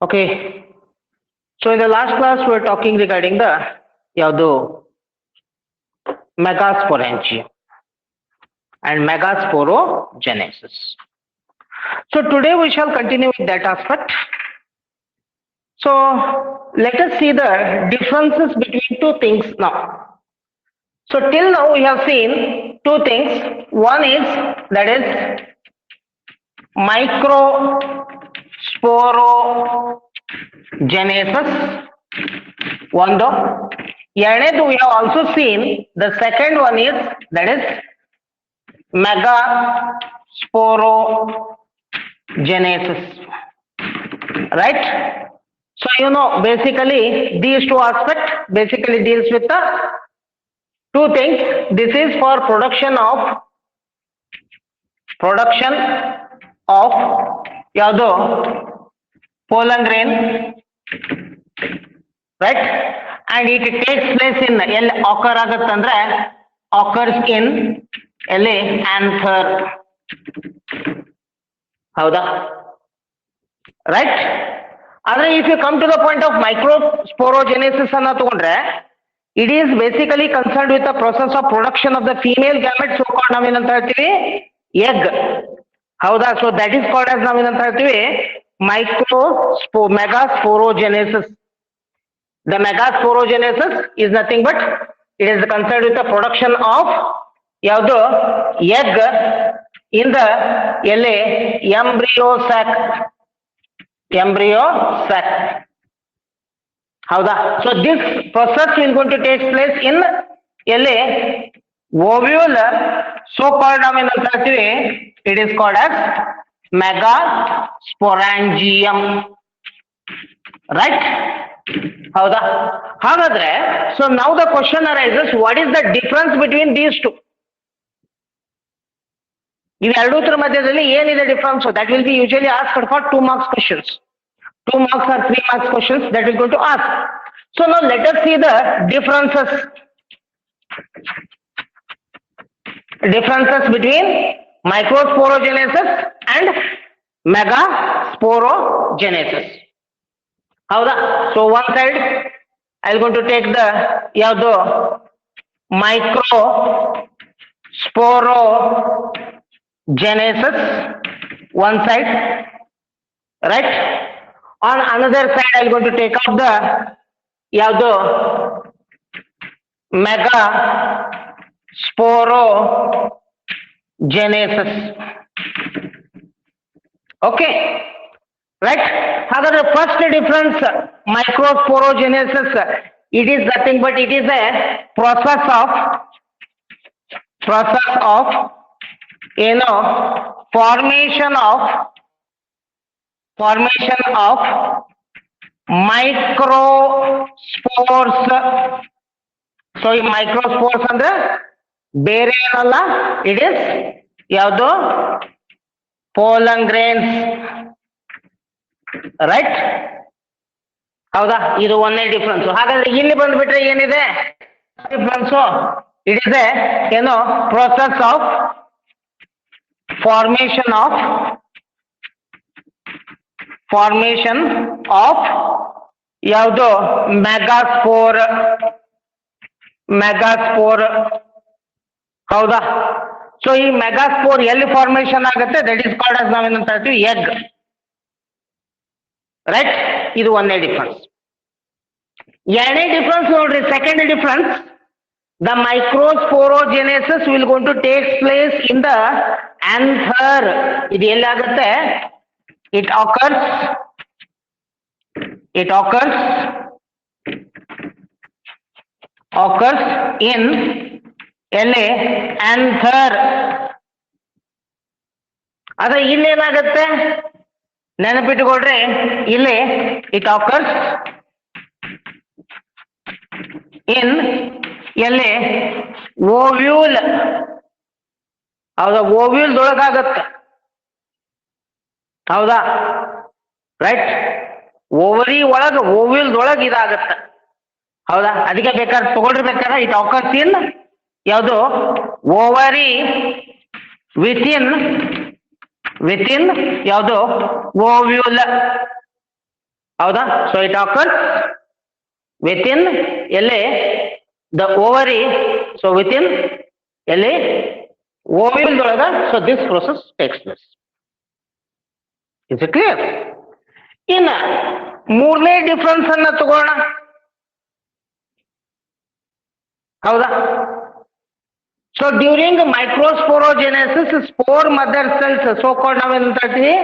Okay. So in the last class, we were talking regarding the yaudu megasporangium and megasporogenesis. So today we shall continue with that aspect. So let us see the differences between two things now. So till now we have seen two things. One is that is microsporogenesis. One though. ಎರಡನೇದು we have also seen the second one is that is megasporogenesis, right? So basically these two aspects basically deals with the two things. This is for production of ಯಾವುದು pollen grain, right? And it takes place in ಎಲ್ಲಿ occur ಆಗುತ್ತಂದ್ರೆ occurs in ಎಲ್ಲಿ anther, ಹೌದಾ? Right? ಆದ್ರೆ if you come to the point of microsporogenesis ಅನ್ನ ತಗೊಂಡ್ರೆ it is basically concerned with the process of production of the female gamete, so called ನಾವೇನಂತ ಹೇಳ್ತೀವಿ egg, ಹೌದಾ? So that is called as ನಾವೇನಂತ ಹೇಳ್ತೀವಿ megasporogenesis. The megasporogenesis is nothing but it is concerned with the production of ಯಾವುದು egg in the ಎಲ್ಲಿ embryo sac, ಹೌದಾ? So this process is going to take place in ಎಲ್ಲಿ ovule, so called ನಾವೇನಂತ ಹೇಳ್ತೀವಿ it is called as megasporangium, right? ಹೌದಾ? ಹಾಗಾದ್ರೆ so now the question arises, what is the difference between these two? ಇವೆರಡೂತರ ಮಧ್ಯದಲ್ಲಿ ಏನಿದೆ difference? that will be usually asked for 2 marks questions, 2 marks or 3 marks questions that will go to ask. So now let us see the differences between microsporogenesis and megasporogenesis, ಹೌದಾ? So one side I am going to take the ಯಾವುದು microsporogenesis one side, right? On another side I am going to take out the ಯಾವುದು megasporogenesis. Okay, right? ಹಾಗಾದ್ರೆ first difference microsporogenesis, it is nothing but it is a process of formation of microspores. So ಈ microspores ಅಂದ್ರೆ ಬೇರೆ ಏನಲ್ಲ, it is ಯಾವುದು pollen grains, right? ಹೌದಾ? ಇದು ಒಂದೇ ಡಿಫ್ರೆನ್ಸ್. ಹಾಗಾದ್ರೆ ಇಲ್ಲಿ ಬಂದ್ಬಿಟ್ರೆ ಏನಿದೆ difference? It is A process of formation of ಯಾವುದು ಮೆಗಾಸ್ಪೋರ್, ಹೌದಾ? ಸೊ ಈ ಮೆಗಾಸ್ಪೋರ್ ಎಲ್ಲಿ ಫಾರ್ಮೇಶನ್ ಆಗುತ್ತೆ? ದಟ್ ಈಸ್ ಕಾಲ್ಡ್ ಆಸ್ ನಾವೇನಂತ ಹೇಳ್ತೀವಿ ಎಗ್, ರೈಟ್? ಇದು ಒಂದೇ ಡಿಫರೆನ್ಸ್. ಎರಡನೇ ಡಿಫರೆನ್ಸ್ ನೋಡ್ರಿ, second difference, the microsporogenesis will gone to take place in the anther. ಇದು ಎಲ್ಲಿ ಆಗುತ್ತೆ? ಇಟ್ ಆಕರ್ಸ್ ಇನ್ ಎಲ್ಲಿ ಆಂಥರ್. ಆದ್ರೆ ಇಲ್ಲೇನಾಗತ್ತೆ ನೆನಪಿಟ್ಟುಕೊಳ್ರಿ, ಇಲ್ಲಿ ಇಟ್ ಆಕರ್ಸ್ ಇನ್ ಎಲ್ಲಿ ಓವ್ಯೂಲ್, ಹೌದಾ? ಓವ್ಯೂಲ್ದೊಳಗಾಗತ್ತೆ, ಹೌದಾ? ರೈಟ್? ಓವರಿ ಒಳಗ ಓವ್ಯೂಲ್ದೊಳಗ ಇದಾಗತ್ತೆ, ಹೌದಾ? ಅದಕ್ಕೆ ಬೇಕಾದ್ರೆ ತಗೊಳ್ಬೇಕಾದ್ರೆ ಇಟ್ ಆಕರ್ಸ್ ಇನ್ ಯಾವುದು ಓವರಿ ವಿತಿನ್ ಯಾವುದು ಓವ್ಯೂಲ್, ಹೌದಾ? ಸೊ ಇಟ್ ಆಕರ್ಸ್ within ಎಲ್ಲಿ the ovary, so within ಎಲ್ಲಿ ovule ಒಳಗ, so this process takes place. Is it clear? ಇನ್ನ ಮೂರನೇ ಡಿಫರೆನ್ಸ್ ಅನ್ನ ತಗೋಣ. ಹೌದಾ? So during microsporogenesis spore mother cells, so called ನಾವೇನಂತ ಹೇಳ್ತೀವಿ,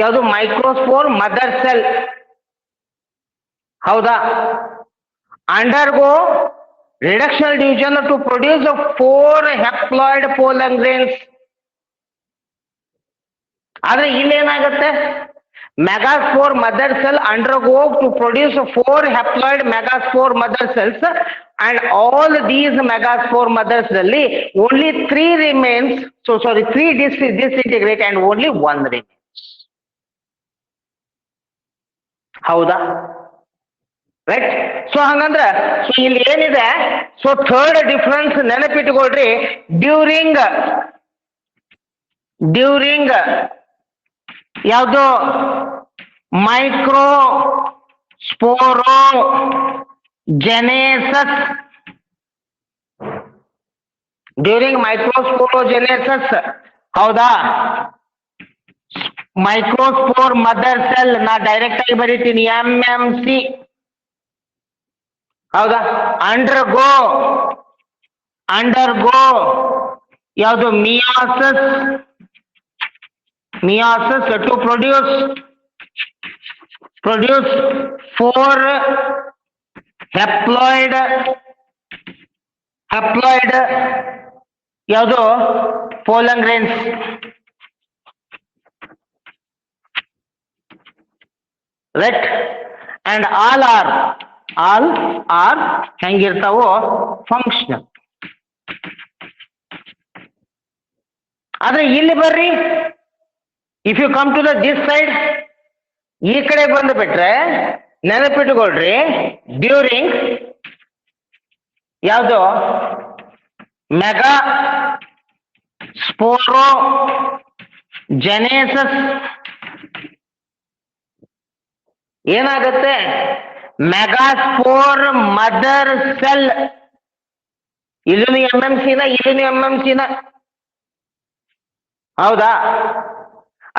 ಯಾವುದು ಮೈಕ್ರೋಸ್ಪೋರ್ ಮದರ್ ಸೆಲ್. ಹೌದಾ? Undergo reductional division to produce 4 haploid pollen grains. ಆದ್ರೆ ಇಲ್ಲೇನಾಗುತ್ತೆ, megaspore mother cell undergo to produce 4 haploid megaspore mother cells, and all these megaspore mothers ಅಲ್ಲಿ only 3 remains, so sorry 3 disintegrate and only 1 remains. ಹೌದಾ? Right. So ಹಂಗಂದ್ರ so ಇಲ್ಲಿ ಏನಿದೆ, so third difference ನೆನಪಿಟ್ಟುಕೊಳ್ರಿ. During ಯಾವುದು microsporogenesis, during microsporogenesis, ಹೌದಾ, microspore mother cell ನಾ direct ಆಗಿ ಬರೀತೀನಿ MMC. ಹೌದಾ? ಅಂಡರ್ಗೋ ಯಾವುದು ಮಿಯಾಸಿಸ್ ಟು ಪ್ರೊಡ್ಯೂಸ್ 4 ಹೆಪ್ಲಾಯ್ಡ್ ಯಾವುದು pollen grains. Right. And all are ಹೆಂಗಿರ್ತಾವೋ ಫಂಕ್ಷನಲ್. ಆದ್ರೆ ಇಲ್ಲಿ ಬರ್ರಿ, if you come to this side, ಈ ಕಡೆ ಬಂದು ಬಿಟ್ರೆ ನೆನಪಿಟ್ಟುಕೊಳ್ರಿ, ಡ್ಯೂರಿಂಗ್ ಯಾವುದು ಮೆಗಾ ಸ್ಪೋರೋಜೆನೆಸಿಸ್ ಏನಾಗುತ್ತೆ, ಮೆಗಾಸ್ಪೋರ್ ಮದರ್ ಸೆಲ್, ಇಲ್ಲೂ MMC ನ, ಹೌದಾ?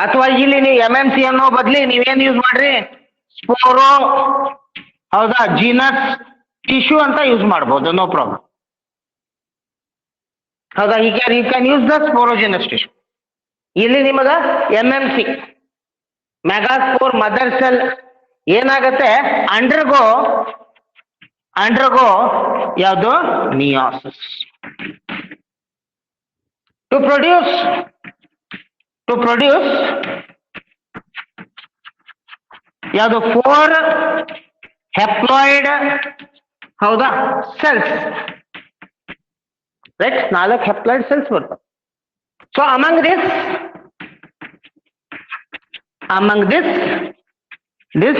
ಅಥವಾ ಇಲ್ಲಿ ನೀವು MMC ಅನ್ನೋ ಬದ್ಲಿ ನೀವೇನ್ ಯೂಸ್ ಮಾಡ್ರಿ, ಸ್ಪೋರೋ, ಹೌದಾ, ಜೀನಸ್ ಟಿಶ್ಯೂ ಅಂತ ಯೂಸ್ ಮಾಡ್ಬೋದು, ನೋ ಪ್ರಾಬ್ಲಮ್. ಹೌದಾ? You can use the sporogenous tissue. ಇಲ್ಲಿ ನಿಮಗ MMC ಮೆಗಾಸ್ಪೋರ್ ಮದರ್ ಸೆಲ್ ಏನಾಗತ್ತೆ, ಅಂಡರ್ಗೋ ಯಾವುದು ಮಿಯಾಸಿಸ್ ಟು ಪ್ರೊಡ್ಯೂಸ್ ಯಾವುದು 4 ಹೆಪ್ಲಾಯ್ಡ್, ಹೌದಾ, ಸೆಲ್ಸ್. ರೈಟ್. 4 ಹೆಪ್ಲಾಯ್ಡ್ ಸೆಲ್ಸ್ ಬರ್ತವೆ. So among this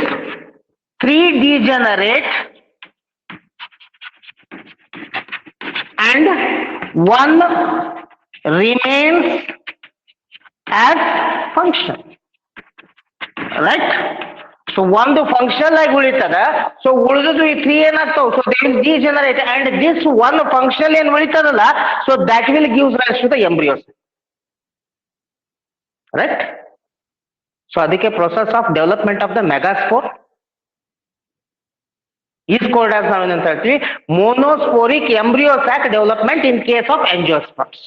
3 degenerate and 1 remains as function. Right? So ಒಂದು function ಆಗಿ ಉಳಿತದ. ಸೊ ಉಳಿದು ಈ 3 ಏನಾಗ್ತಾವ, so they will degenerate and this 1 function ಏನ್ ಉಳಿತದಲ್ಲ, so that will gives rise to the embryos. Right. So ಅದಕ್ಕೆ process of development of the megaspore is called as ನಾವೇನಂತ ಹೇಳ್ತೀವಿ monosporic embryo sac development in case of angiosperms.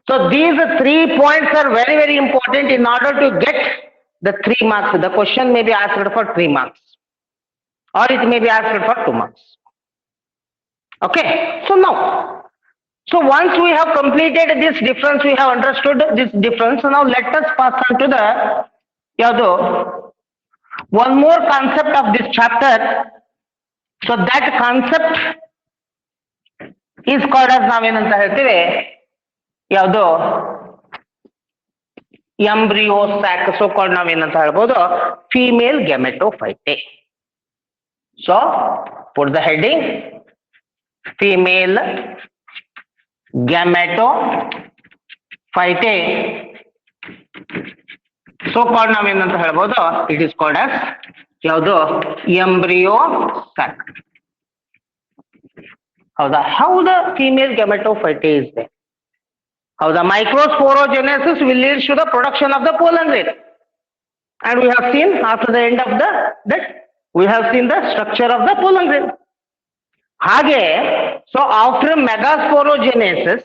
So these 3 points are very, very important in order to get the 3 marks. The question may be asked for 3 marks or it may be asked for 2 marks. Okay. So once we have completed this difference, we have understood this difference. Now let us pass on to the one more concept of this chapter. So that concept is called as ನಾವೇನಂತ ಹೇಳ್ತೀವಿ, ಯಾವುದು embryo sack, so called ನಾವೇನಂತ ಹೇಳ್ಬೋದು female gametophyte. So put the heading female gametophyte, so called ನಾವೇನಂತ ಹೇಳ್ಬೋದು, it is called as ಯಾವುದು embryo sac. ಹೌದಾ, how the female gametophyte is they. ಹೌದಾ, microsporogenesis will lead to the production of the pollen grain, and we have seen after the end of that we have seen the structure of the pollen grain. ಹಾಗೆ so after megasporogenesis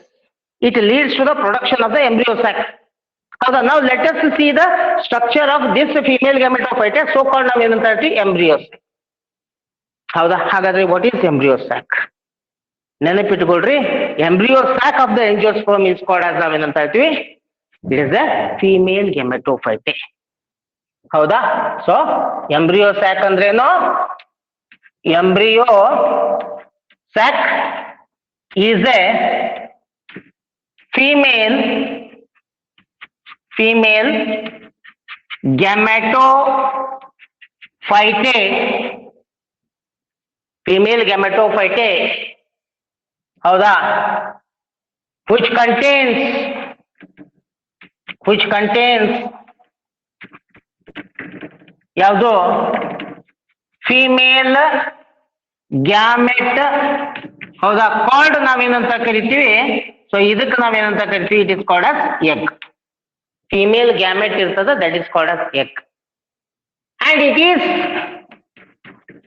it leads to the production of the embryo sac. ಹೌದಾ, now let us see the structure of this female gametophyte, so called ನಾವು ಏನಂತ ಹೇಳ್ತೀವಿ embryo sac. ಹೌದಾ, ಹಾಗಾದ್ರೆ what is embryo sac? ನೆನಪಿಟ್ಕೊಳ್ರಿ, embryo sac of the angiosperm is called as ನಾವೇನಂತ ಹೇಳ್ತೀವಿ, it is a female gametophyte. ಹೌದಾ, so embryo sac ಅಂದ್ರೇನು? embryo sac is a female gametophyte, ಹೌದಾ, which contains ಯಾವುದು ಫೀಮೇಲ್ ಗ್ಯಾಮೆಟ್. ಹೌದಾ, called ನಾವೇನಂತ ಕರಿತೀವಿ, so ಇದಕ್ಕೆ ನಾವೇನಂತ ಕರಿತೀವಿ, it is called as egg. Female gamete ಇರ್ತದ, that is called as egg, and it is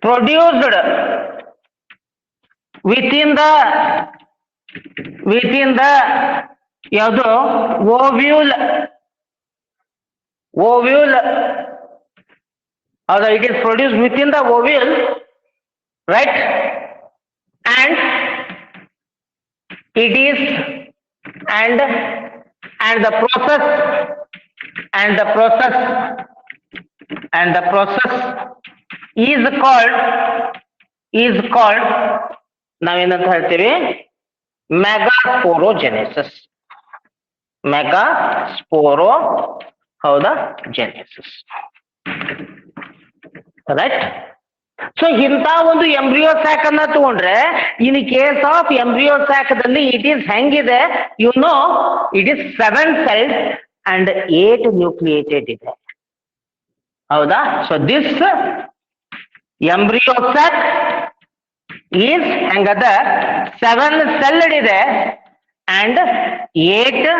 produced within the ಯಾವುದು ಓವ್ಯೂಲ್. ಹೌದಾ, it is produced within the ovule, right? And it is and the process is called ನಾವೇನಂತ ಹೇಳ್ತೀವಿ, ಮೆಗಾಸ್ಪೋರೋಜೆನೆಸಿಸ್. ಹೌದಾ, Genesis, right? So ಇಂಥ ಒಂದು embryo sac ಅನ್ನ ತಗೊಂಡ್ರೆ, in case of embryo sac ದಲ್ಲಿ ಇಟ್ ಈಸ್ ಹೆಂಗಿದೆ, you know, it is 7 cells and 8 nucleated ಇದೆ. ಹೌದಾ, so this embryo sac is ಹೆಂಗದ, 7 celled ಇದೆ ಅಂಡ್ 8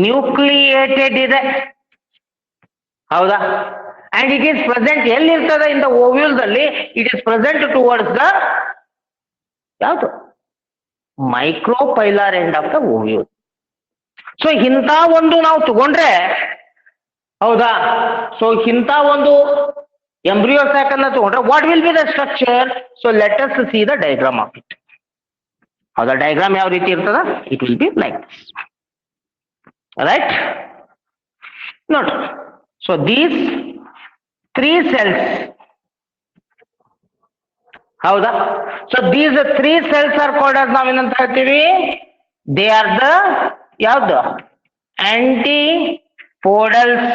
ನ್ಯೂಕ್ಲಿಯೇಟೆಡ್ ಇದೆ. ಹೌದಾ, ಅಂಡ್ ಇಟ್ ಈಸ್ ಪ್ರೆಸೆಂಟ್ ಎಲ್ಲಿರ್ತದೆ, ಇನ್ ದ ಓವ್ಯೂಲ್ ದಲ್ಲಿ it is present towards the ಯಾವುದು micropylar end of the ovule. So ಇಂಥ ಒಂದು ನಾವು ತಗೊಂಡ್ರೆ, ಹೌದಾ, ಸೊ ಇಂಥ ಒಂದು ಎಂಬ್ರಿಯೋ ಸ್ಯಾಕ್ ಅನ್ನ ತಗೊಂಡ್ರೆ what will be the structure? So let us see the diagram of it. ಹೌದಾ, ಡಯಾಗ್ರಾಮ್ ಯಾವ ರೀತಿ ಇರ್ತದ, it will be like this, right? ನೋಡ್ರಿ, ಸೊ ದೀಸ್ 3 cells, ಹೌದಾ, so these 3 cells are called as ನಾವೇನಂತ ಹೇಳ್ತೀವಿ, ದೇ ಆರ್ ದ ಯಾವ್ದು ಆಂಟಿಪೋಡಲ್ಸ್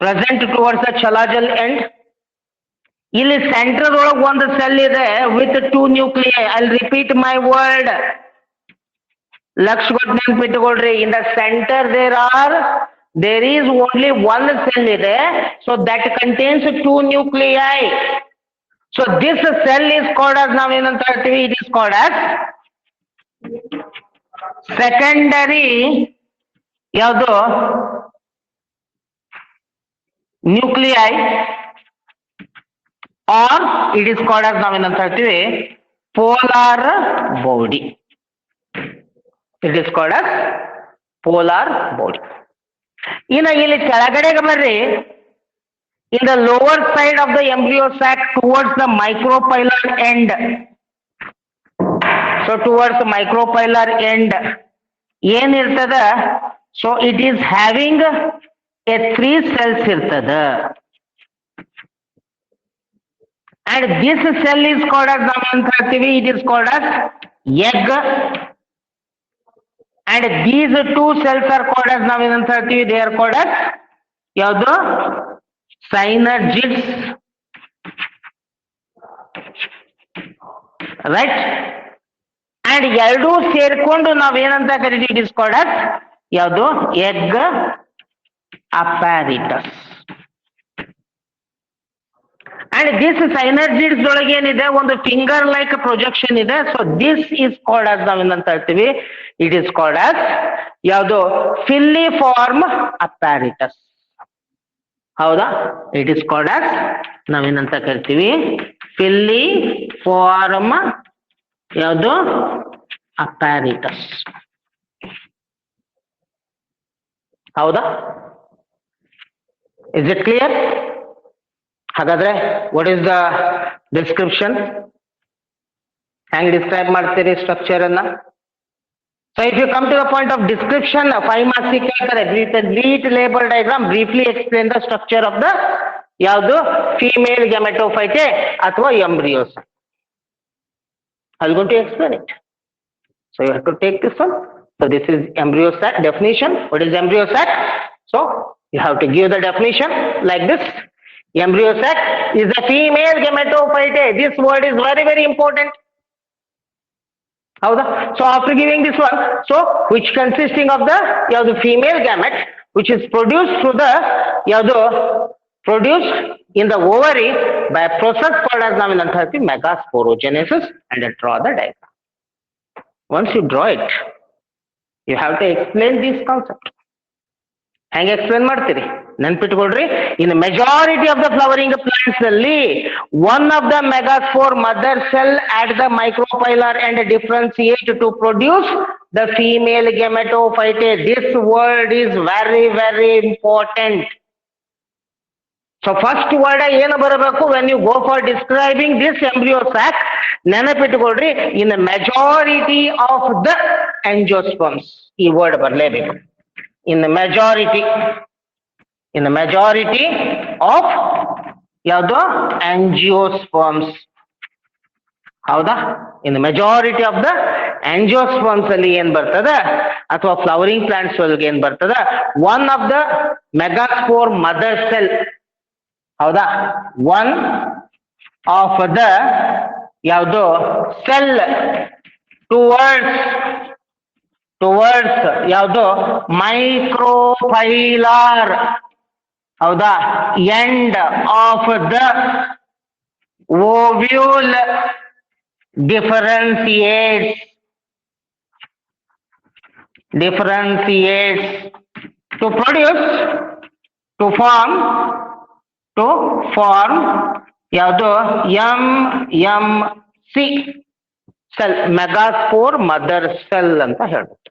present towards the ಚಲಾಜಲ್ end. ಇಲ್ಲಿ ಸೆಂಟರ್ ಒಳಗೆ ಒಂದು ಸೆಲ್ ಇದೆ with 2 nuclei. I repeat my word, lakh ಕೊಟ್ಟು ನೆನ್ಪಿಟ್ಕೊಳ್ರಿ. In the centre there is only one cell ಇದೆ, so that contains 2 nuclei. So this cell is called as ನಾವೇನಂತ ಹೇಳ್ತೀವಿ, it is called as secondary ಯಾವುದು nuclei, or it is called as ನಾವೇನಂತ ಹೇಳ್ತೀವಿ polar body. It is called as polar body. ಇನ್ನು ಇಲ್ಲಿ ಕೆಳಗಡೆಗೆ ಬರ್ರಿ, in the lower side of the embryo sac towards the micropylar end. So towards the micropylar end ಏನಿರ್ತದ, so it is having a 3 cells ಇರ್ತದ, and this cell is called as ನಾವೇನಂತ ಹೇಳ್ತೀವಿ, it is called as egg, and these 2 cells are called as ನಾವೇನಂತ ಹೇಳ್ತೀವಿ, they are called as ಯಾವುದು synergids, right? and ಎರಡೂ ಸೇರ್ಕೊಂಡು ನಾವೇನಂತ ಕರಿತೀವಿ, it is called as ಯಾವುದು egg apparatus. And this synergids ಒಳಗೆ ಏನಿದೆ ಒಂದು ಫಿಂಗರ್ ಲೈಕ್ ಪ್ರೊಜೆಕ್ಷನ್ ಇದೆ. So this is called as ನಾವೇನಂತ ಹೇಳ್ತೀವಿ, ಇಟ್ ಇಸ್ ಕಾಲ್ಡ್ ಆಸ್ ಯಾವುದು ಫಿಲ್ಲಿಫಾರ್ಮ್ ಅಪ್ಯಾರಿಟಸ್. ಹೌದಾ, ಇಟ್ ಇಸ್ ಕಾಲ್ಡ್ ಆಸ್ ನಾವೇನಂತ ಕರಿತೀವಿ ಫಿಲ್ಲಿಫಾರ್ಮ್ ಯಾವುದು ಅಪ್ಯಾರಿಟಸ್. ಹೌದಾ, ಇಸ್ ಇಟ್ ಕ್ಲಿಯರ್? ಹಾಗಾದ್ರೆ ವಾಟ್ ಇಸ್ ದ ಡಿಸ್ಕ್ರಿಪ್ಷನ್? ಹೆಂಗ್ ಡಿಸ್ಕ್ರೈಬ್ ಮಾಡ್ತೀರಿ ಸ್ಟ್ರಕ್ಚರ್ ಅನ್ನ? So if you come to the point of description, 5 marks ಕೇಳ್ತಾರೆ. Brief label diagram, briefly explain the structure of the ಯಾವುದು ಫೀಮೇಲ್ ಗ್ಯಾಮೆಟೋಫೈಟೆ ಅಥವಾ embryos. I'll going to explain it. So you have to take this one. So this is embryo sac definition. What is embryo sac? So you have to give the definition like this. Embryo sac is a female gametophyte. This word is very, very important. Howda? So after giving this one, so which consisting of the female gamete, which is produced through the produced in the ovary by a process called as megasporogenesis, and draw the diagram. Once you draw it, you have to explain this concept. ಹೆಂಗೆ explain ಮಾಡ್ತೀರಿ? ನೆನ್ಪಿಟ್ಕೊಳ್ರಿ, in majority of the flowering plants ಅಲ್ಲಿ one of the megaspore mother cell at the micropylar end differentiate to produce the female gametophyte. This word is very very important. So first word ಏನು ಬರಬೇಕು when you go for describing this embryo sac? ನೆನಪಿಟ್ಕೊಳ್ರಿ, in majority of the angiosperms ಈ word ಬರಲೇಬೇಕು. in the majority of ಯಾವುದು angiosperms. ಹೌದಾ? in the majority of the angiosperms ಅಲ್ಲಿ ಏನ್ ಬರ್ತದ ಅಥವಾ ಫ್ಲವರಿಂಗ್ ಪ್ಲಾಂಟ್ಸ್ ಒಳಗೆ ಏನ್ ಬರ್ತದ, one of the megaspore mother cell. ಹೌದಾ? ಒನ್ ಆಫ್ ದ ಯಾವುದು ಸೆಲ್ ಟುವರ್ಡ್ಸ್ ಯಾವುದು ಮೈಕ್ರೋಫೈಲಾರ್. ಹೌದಾ? End of the ovule differentiates to form ಯಾವುದು MMC cell, megaspore mother cell ಅಂತ ಹೇಳ್ಬಿಟ್ಟು.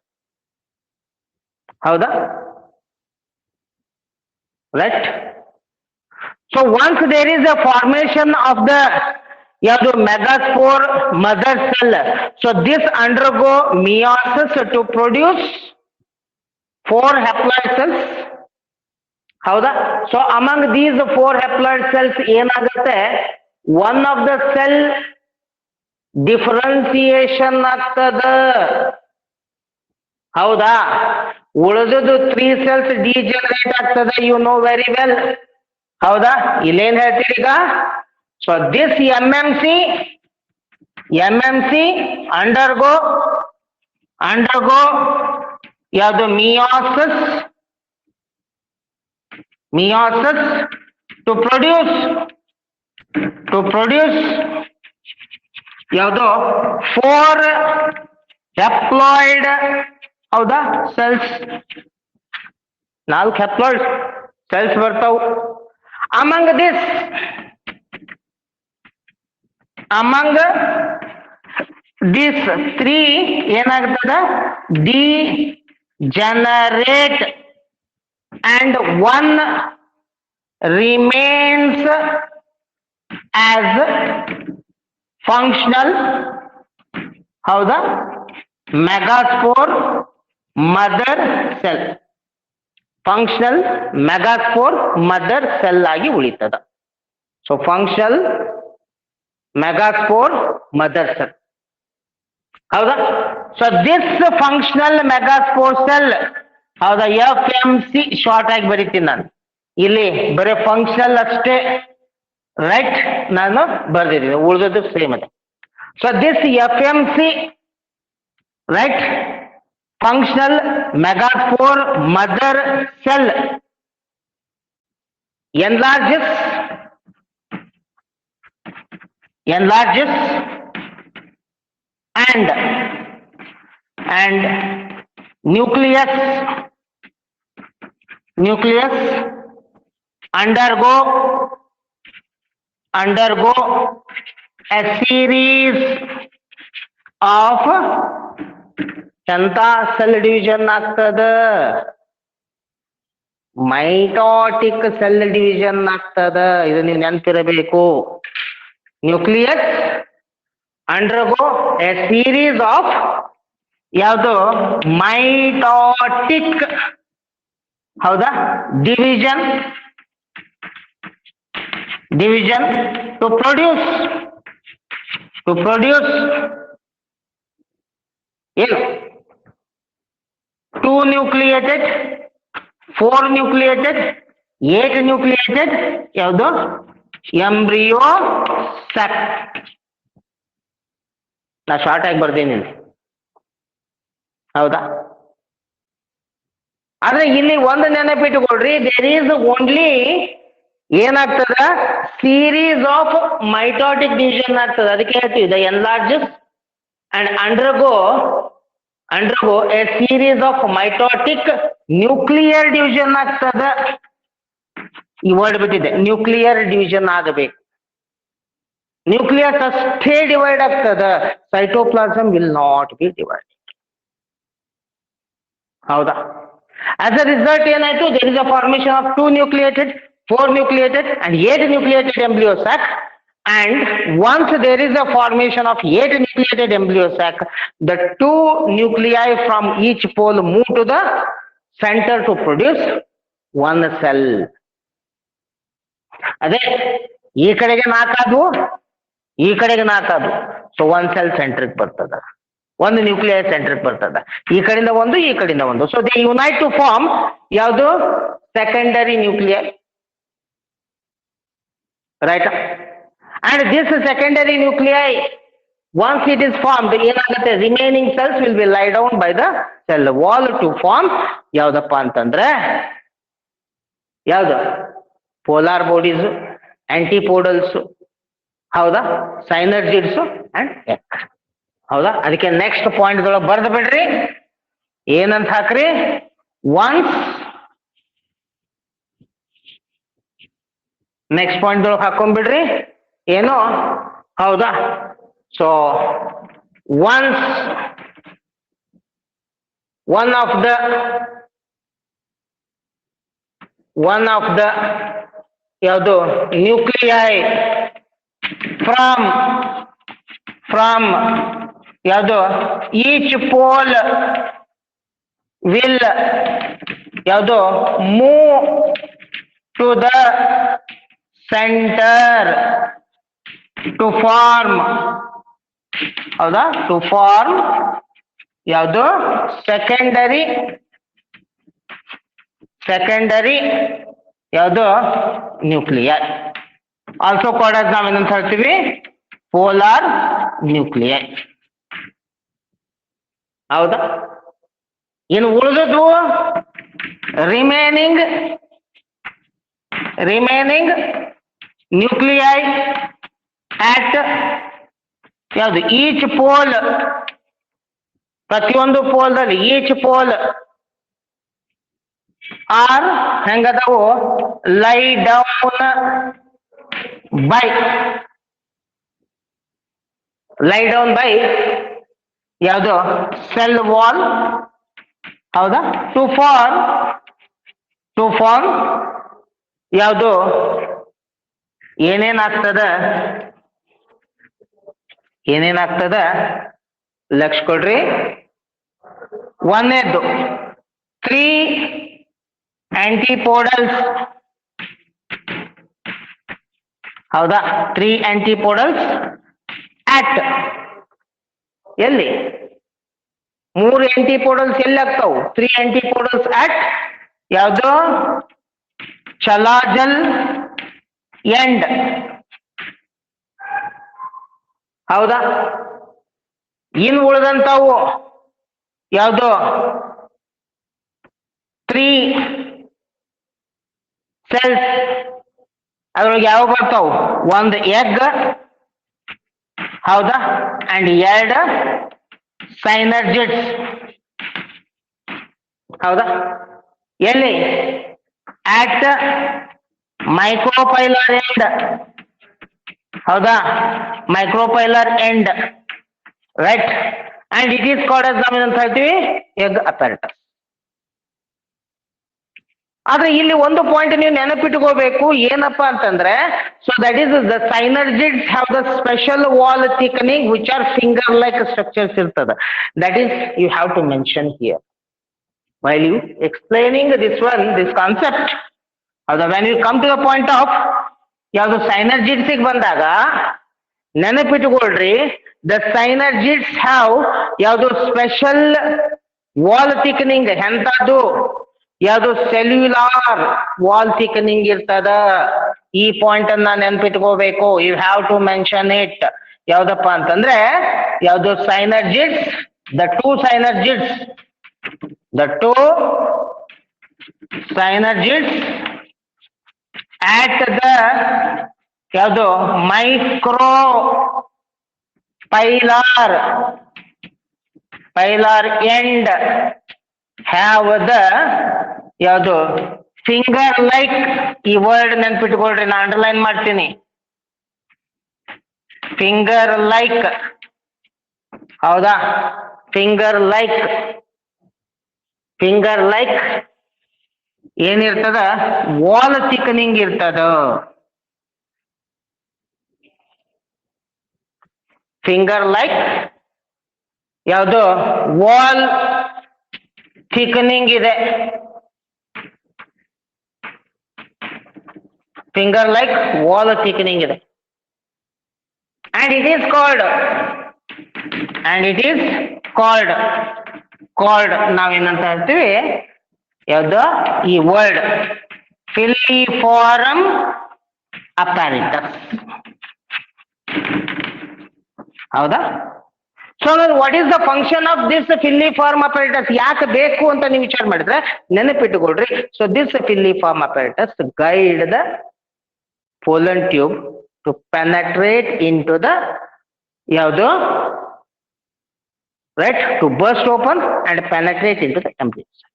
ಹೌದಾ? Right. So once there is a formation of the ಯಾವುದು megaspore mother cell, so this undergo meiosis to produce 4 haploid cells. ಹೌದಾ? So among these 4 haploid cells ಏನಾಗುತ್ತೆ, one of the cell differentiation ಆಗ್ತದ. ಹೌದಾ? ಉಳಿದುದು 3 cells degenerate ಆಗ್ತದೆ. You know very well. ಹೌದಾ? ಇಲ್ಲೇನ್ ಹೇಳ್ತೀರಿ ಈಗ? ಸೊ ದಿಸ್ MMC ಅಂಡರ್ಗೋ ಯಾವುದು ಮಿಯಾಸಿಸ್ ಟು ಪ್ರೊಡ್ಯೂಸ್ ಯಾವುದು 4 haploid. ಹೌದಾ? ಸೆಲ್ಸ್, 4 haploid ಸೆಲ್ಸ್ ಬರ್ತಾವು. ಅಮಂಗ್ ದಿಸ್ 3 ಏನಾಗ್ತದ, degenerate and 1 remains as functional. ಹೌದಾ? Megaspore mother cell, functional megaspore mother cell ಆಗಿ ಉಳಿತದ. So functional megaspore mother cell. ಹೌದಾ? So this functional megaspore cell, ಹೌದಾ, FMC short ಆಗಿ ಬರೀತೀನಿ ನಾನು. ಇಲ್ಲಿ ಬರೀ ಫಂಕ್ಷನಲ್ ಅಷ್ಟೇ, ರೈಟ್, ನಾನು ಬರ್ದಿದ್ದೀನಿ, ಉಳಿದದ್ದು ಸೇಮ್ ಅದೇ. So this FMC, right, functional megaspore mother cell enlarges enlarges and nucleus undergo a series of ಎಂತ ಸೆಲ್ ಡಿವಿಷನ್ ಆಗ್ತದ, ಮೈಟೋಟಿಕ್ ಸೆಲ್ ಡಿವಿಷನ್ ಆಗ್ತದ. ಇದು ನೀವು ನೆನಪಿರಬೇಕು. Nucleus undergo a series of ಯಾವುದು ಮೈಟೋಟಿಕ್, ಹೌದಾ, ಡಿವಿಷನ್ ಟು ಪ್ರೊಡ್ಯೂಸ್ ಏನು 2 ನ್ಯೂಕ್ಲಿಯೇಟೆಡ್, 4 ನ್ಯೂಕ್ಲಿಯೇಟೆಡ್, 8 ನ್ಯೂಕ್ಲಿಯೇಟೆಡ್ ಯಾವುದು ಎಂಬ್ರಿಯೋ ಸ್ಯಾಕ್. ನಾ ಶಾರ್ಟ್ ಆಗಿ ಬರ್ತೀನಿ, ಹೌದಾ. ಆದ್ರೆ ಇಲ್ಲಿ ಒಂದು ನೆನಪಿಟ್ಟುಕೊಳ್ರಿ, ದೇರ್ ಈಸ್ ಓನ್ಲಿ ಏನಾಗ್ತದ ಸೀರೀಸ್ ಆಫ್ ಮೈಟೋಟಿಕ್ ಡಿವಿಷನ್ ಆಗ್ತದೆ. ಅದಕ್ಕೆ ಹೇಳ್ತೀವಿ the enlarges and undergo a series of mitotic nuclear division ಆಗ್ತದ. ಈ ವರ್ಡ್ ಬಿಟ್ಟಿದೆ, ನ್ಯೂಕ್ಲಿಯರ್ ಡಿವಿಷನ್ ಆಗಬೇಕು. ನ್ಯೂಕ್ಲಿಯಸ್ ಅಷ್ಟೇ ಡಿವೈಡ್ ಆಗ್ತದ, cytoplasm will not be divide, ಹೌದಾ. ಆಸ್ ಅ ರಿಸಲ್ಟ್ ಏನಾಯ್ತು, there is a formation of 2 nucleated, 4 nucleated and 8 nucleated embryo sac. And once there is a formation of 8 nucleated embryo sac, the 2 nuclei from each pole move to the center to produce one cell. ಅದೇ ಈ ಕಡೆಗೆ 4 ಆದ್ವು, ಈ ಕಡೆಗೆ 4 ಆದ್ವು, so 1 cell ಸೆಂಟ್ರಿಗೆ ಬರ್ತದ, 1 nuclei ಸೆಂಟ್ರಿಗೆ ಬರ್ತದ. ಈ ಕಡೆಯಿಂದ 1, ಈ ಕಡೆಯಿಂದ 1, so they unite to form ಯಾವುದು secondary nuclei, right. And this secondary nuclei, once it is formed, ಏನಾಗುತ್ತೆ, remaining cells will be lie down by the cell wall to form ಯಾವ್ದಪ್ಪ ಅಂತಂದ್ರೆ ಯಾವ್ದು ಪೋಲಾರ್ ಬಾಡೀಸ್, ಆಂಟಿಪೋಡಲ್ಸ್, ಹೌದಾ, ಸೈನರ್ಜಿಡ್ಸ್ ಅಂಡ್ ಎಕ್, ಹೌದಾ. ಅದಕ್ಕೆ next point ದೊಳಗೆ ಬರ್ದು ಬಿಡ್ರಿ, ಏನಂತ ಹಾಕ್ರಿ, ಒನ್ಸ್ ನೆಕ್ಸ್ಟ್ ಪಾಯಿಂಟ್ ದೊಳಗೆ ಹಾಕೊಂಡ್ಬಿಡ್ರಿ ಏನು, ಹೌದಾ. So once one of the ಯಾವುದು ನ್ಯೂಕ್ಲಿಯೈ ಫ್ರಮ್ ಯಾವುದು ಈಚ್ ಪೋಲ್ ವಿಲ್ ಯಾವುದು move to the centre to form, ಹೌದಾ, ಟು ಫಾರ್ಮ್ ಯಾವುದು ಸೆಕೆಂಡರಿ ಯಾವುದು ನ್ಯೂಕ್ಲಿಯೈ. ಆಲ್ಸೋ ಕಾಲ್ಡ್ ಆಸ್ ನಾವೇನಂತ ಹೇಳ್ತೀವಿ ಪೋಲಾರ್ ನ್ಯೂಕ್ಲಿಯೈ, ಹೌದಾ. ಇನ್ನು ಉಳಿದದ್ದು ರಿಮೈನಿಂಗ್ ನ್ಯೂಕ್ಲಿಯೈ ಆಟ್ ಯಾವುದು ಈಚ್ ಪೋಲ್, ಪ್ರತಿಯೊಂದು ಪೋಲ್ದಲ್ಲಿ ಈಚ್ ಪೋಲ್ ಆರ್ ಹೆಂಗದವು ಲೈ ಡೌನ್ ಬೈ ಯಾವುದು ಸೆಲ್ ವಾಲ್, ಹೌದಾ, ಟು ಫಾರ್ಮ್ ಯಾವುದು ಏನೇನಾಗ್ತದ ಲಕ್ಷ ಕೊಡ್ರಿ. ಒಂದನೇದ್ದು 3 ಆಂಟಿಪೋಡಲ್ಸ್, ಹೌದಾ, 3 ಆಂಟಿಪೋಡಲ್ಸ್ ಅಟ್ ಎಲ್ಲಿ 3 ಆಂಟಿಪೋಡಲ್ಸ್ ಎಲ್ಲಿ ಆಗ್ತಾವು, 3 ಆಂಟಿಪೋಡಲ್ಸ್ ಅಟ್ ಯಾವುದು ಚಲಾಜಲ್ ಎಂಡ್, ಹೌದಾ. ಇನ್ನು ಉಳಿದಂತಾವು ಯಾವುದು 3 ಸೆಲ್ಸ್, ಅದ್ರೊಳಗೆ ಯಾವ ಬರ್ತಾವು, ಒಂದು ಎಗ್, ಹೌದಾ? ಅಂಡ್ ಎರಡು ಸೈನರ್ಜಿಡ್ಸ್. ಹೌದಾ? ಎಲ್ಲಿ? At micropylar end. ಹೌದಾ? Micropylar end, right. And it is called as ಅಂತ ಹೇಳ್ತೀವಿ ಎಗ್ ಅಪೆರಟಸ್. ಆದ್ರೆ ಇಲ್ಲಿ ಒಂದು ಪಾಯಿಂಟ್ ನೀವು ನೆನಪಿಟ್ಕೋಬೇಕು, ಏನಪ್ಪಾ ಅಂತಂದ್ರೆ, so that is the synergids have the special wall thickening which are finger like structures ಇರ್ತದ. That is you have to mention here while you explaining this concept. when you come to the point of ಯಾವುದು synergids ಬಂದಾಗ ನೆನಪಿಟ್ಕೊಳ್ರಿ, the synergids have ಯಾವುದು special wall thickening. ಎಂತದ್ದು? ಯಾವುದು? Cellular wall thickening ಇರ್ತದ. ಈ point ಅನ್ನ ನೆನಪಿಟ್ಕೋಬೇಕು. You have to mention it. ಯಾವ್ದಪ್ಪ ಅಂತಂದ್ರೆ ಯಾವುದು? Synergids, the two synergids at the ಯಾವುದು? Micro end have the ಯಾವುದು? Finger like. ಈ ವರ್ಡ್ ನೆನ್ಪಿಟ್ಕೊಳ್ರಿ, ನಾ ಅಂಡರ್ಲೈನ್ ಮಾಡ್ತೀನಿ. Finger like. ಹೌದಾ? ಫಿಂಗರ್ ಲೈಕ್ ಏನಿರ್ತದ? ವಾಲ್ ಥಿಕನಿಂಗ್ ಇರ್ತದ. ಫಿಂಗರ್ ಲೈಕ್ ಯಾವುದು? ವಾಲ್ ಥಿಕನಿಂಗ್ ಇದೆ. ಫಿಂಗರ್ ಲೈಕ್ ವಾಲ್ ಥಿಕನಿಂಗ್ ಇದೆ. ಅಂಡ್ ಇಟ್ ಈಸ್ ಕಾಲ್ಡ್ ನಾವೇನಂತ ಹೇಳ್ತೀವಿ? ಯಾವುದು? ಈ ವರ್ಡ್ ಫಿಲ್ಲಿಫಾರ್ಮ್ ಅಪ್ಯಾರಿಟಸ್. ಹೌದಾ? So what is the function of this filiform apparatus? ಯಾಕೆ ಬೇಕು ಅಂತ ನೀವು ವಿಚಾರ ಮಾಡಿದ್ರೆ ನೆನಪಿಟ್ಟುಕೊಳ್ರಿ. So this filiform apparatus guide the pollen tube to penetrate into the ಯಾವುದು? right, to burst open and penetrate into the embryo sac.